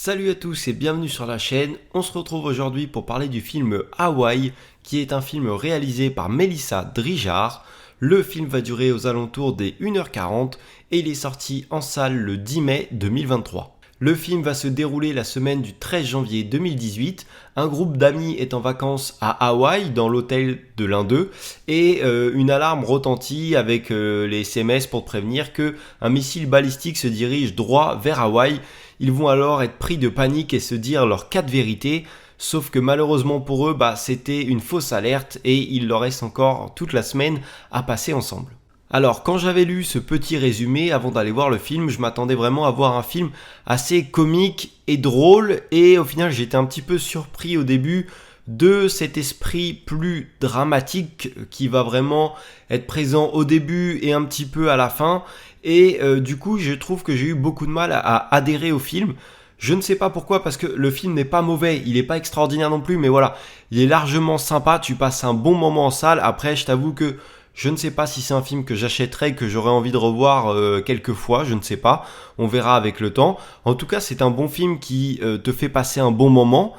Salut à tous et bienvenue sur la chaîne. On se retrouve aujourd'hui pour parler du film Hawaii, qui est un film réalisé par Mélissa Drijard. Le film va durer aux alentours des 1h40 et il est sorti en salle le 10 mai 2023. Le film va se dérouler la semaine du 13 janvier 2018. Un groupe d'amis est en vacances à Hawaï, dans l'hôtel de l'un d'eux, et une alarme retentit avec les SMS pour prévenir qu'un missile balistique se dirige droit vers Hawaï. Ils vont alors être pris de panique et se dire leurs 4 vérités, sauf que malheureusement pour eux, c'était une fausse alerte et il leur reste encore toute la semaine à passer ensemble. Alors, quand j'avais lu ce petit résumé avant d'aller voir le film, je m'attendais vraiment à voir un film assez comique et drôle, et au final j'étais un petit peu surpris au début de cet esprit plus dramatique qui va vraiment être présent au début et un petit peu à la fin, et du coup je trouve que j'ai eu beaucoup de mal à adhérer au film. Je ne sais pas pourquoi, parce que le film n'est pas mauvais, il n'est pas extraordinaire non plus, mais voilà, il est largement sympa, tu passes un bon moment en salle. Après, je t'avoue que je ne sais pas si c'est un film que j'achèterais, que j'aurais envie de revoir quelques fois, je ne sais pas, on verra avec le temps. En tout cas, c'est un bon film qui te fait passer un bon moment,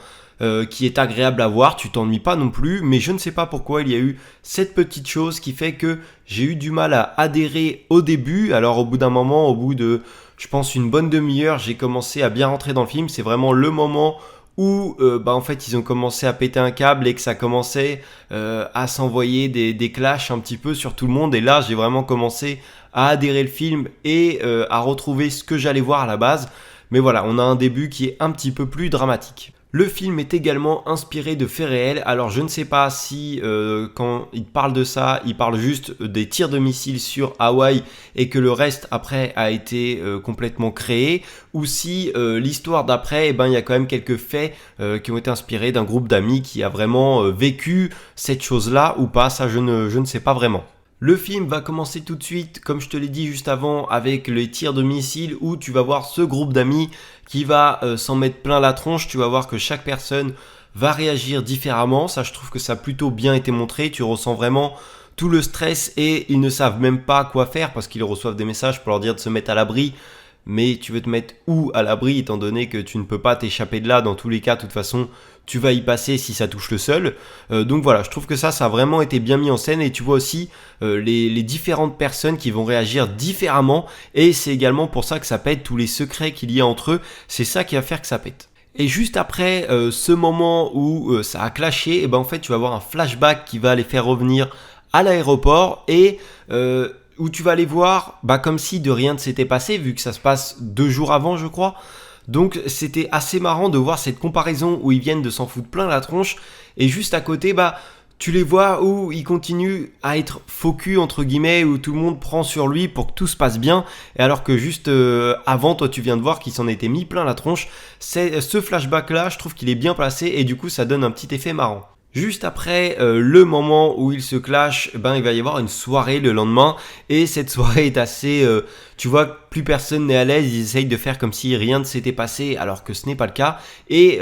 qui est agréable à voir, tu t'ennuies pas non plus, mais je ne sais pas pourquoi il y a eu cette petite chose qui fait que j'ai eu du mal à adhérer au début. Alors au bout d'un moment, au bout de, je pense, une bonne demi-heure, j'ai commencé à bien rentrer dans le film. C'est vraiment le moment où en fait ils ont commencé à péter un câble et que ça commençait à s'envoyer des clashs un petit peu sur tout le monde, et là j'ai vraiment commencé à adhérer le film et à retrouver ce que j'allais voir à la base. Mais voilà, on a un début qui est un petit peu plus dramatique. Le film est également inspiré de faits réels. Alors je ne sais pas si quand il parle de ça, il parle juste des tirs de missiles sur Hawaï et que le reste après a été complètement créé, ou si l'histoire d'après, il y a quand même quelques faits qui ont été inspirés d'un groupe d'amis qui a vraiment vécu cette chose-là ou pas. Ça je ne sais pas vraiment. Le film va commencer tout de suite, comme je te l'ai dit juste avant, avec les tirs de missiles où tu vas voir ce groupe d'amis qui va s'en mettre plein la tronche. Tu vas voir que chaque personne va réagir différemment. Ça, je trouve que ça a plutôt bien été montré. Tu ressens vraiment tout le stress et ils ne savent même pas quoi faire parce qu'ils reçoivent des messages pour leur dire de se mettre à l'abri. Mais tu veux te mettre où à l'abri, étant donné que tu ne peux pas t'échapper de là. Dans tous les cas, de toute façon, tu vas y passer si ça touche le sol. Donc voilà, je trouve que ça a vraiment été bien mis en scène, et tu vois aussi les différentes personnes qui vont réagir différemment, et c'est également pour ça que ça pète, tous les secrets qu'il y a entre eux, c'est ça qui va faire que ça pète. Et juste après ce moment où ça a clashé, en fait tu vas avoir un flashback qui va les faire revenir à l'aéroport, et où tu vas les voir comme si de rien ne s'était passé, vu que ça se passe 2 jours avant, je crois. Donc c'était assez marrant de voir cette comparaison où ils viennent de s'en foutre plein la tronche, et juste à côté, tu les vois où il continue à être focus entre guillemets, où tout le monde prend sur lui pour que tout se passe bien, et alors que juste avant, toi tu viens de voir qu'il s'en était mis plein la tronche. C'est ce flashback là, je trouve qu'il est bien placé, et du coup ça donne un petit effet marrant. Juste après le moment où ils se clashent, il va y avoir une soirée le lendemain, et cette soirée est assez, tu vois, plus personne n'est à l'aise, ils essayent de faire comme si rien ne s'était passé alors que ce n'est pas le cas, et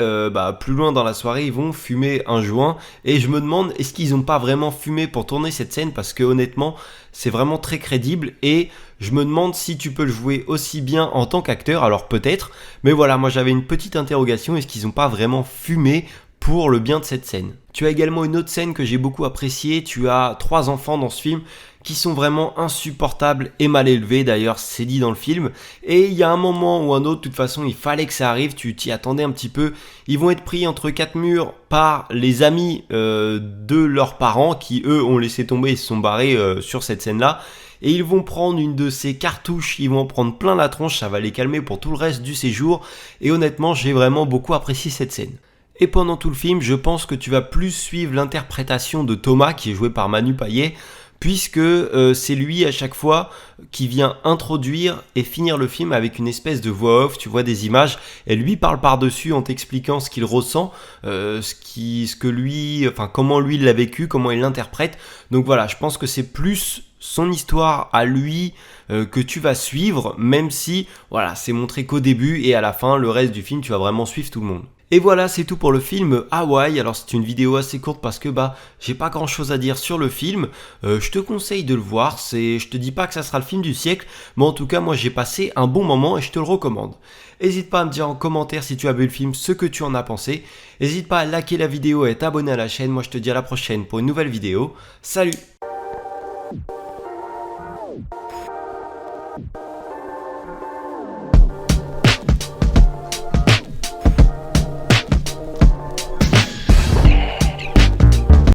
plus loin dans la soirée ils vont fumer un joint, et je me demande est-ce qu'ils n'ont pas vraiment fumé pour tourner cette scène, parce que honnêtement c'est vraiment très crédible, et je me demande si tu peux le jouer aussi bien en tant qu'acteur. Alors peut-être, mais voilà, moi j'avais une petite interrogation, est-ce qu'ils n'ont pas vraiment fumé pour le bien de cette scène. Tu as également une autre scène que j'ai beaucoup appréciée. Tu as 3 enfants dans ce film qui sont vraiment insupportables et mal élevés, d'ailleurs c'est dit dans le film, et il y a un moment ou un autre, de toute façon il fallait que ça arrive, tu t'y attendais un petit peu. Ils vont être pris entre 4 murs par les amis de leurs parents qui eux ont laissé tomber et se sont barrés sur cette scène là, et ils vont prendre une de ces cartouches, ils vont en prendre plein la tronche, ça va les calmer pour tout le reste du séjour, et honnêtement j'ai vraiment beaucoup apprécié cette scène. Et pendant tout le film, je pense que tu vas plus suivre l'interprétation de Thomas, qui est joué par Manu Payet, puisque c'est lui à chaque fois qui vient introduire et finir le film avec une espèce de voix off. Tu vois des images, et lui parle par-dessus en t'expliquant ce qu'il ressent, comment lui il l'a vécu, comment il l'interprète. Donc voilà, je pense que c'est plus son histoire à lui que tu vas suivre, même si voilà, c'est montré qu'au début, et à la fin, le reste du film, tu vas vraiment suivre tout le monde. Et voilà, c'est tout pour le film Hawaii. Alors c'est une vidéo assez courte parce que j'ai pas grand chose à dire sur le film. Je te conseille de le voir. Je te dis pas que ça sera le film du siècle, mais en tout cas moi j'ai passé un bon moment et je te le recommande. N'hésite pas à me dire en commentaire si tu as vu le film ce que tu en as pensé. N'hésite pas à liker la vidéo et à t'abonner à la chaîne. Moi je te dis à la prochaine pour une nouvelle vidéo. Salut!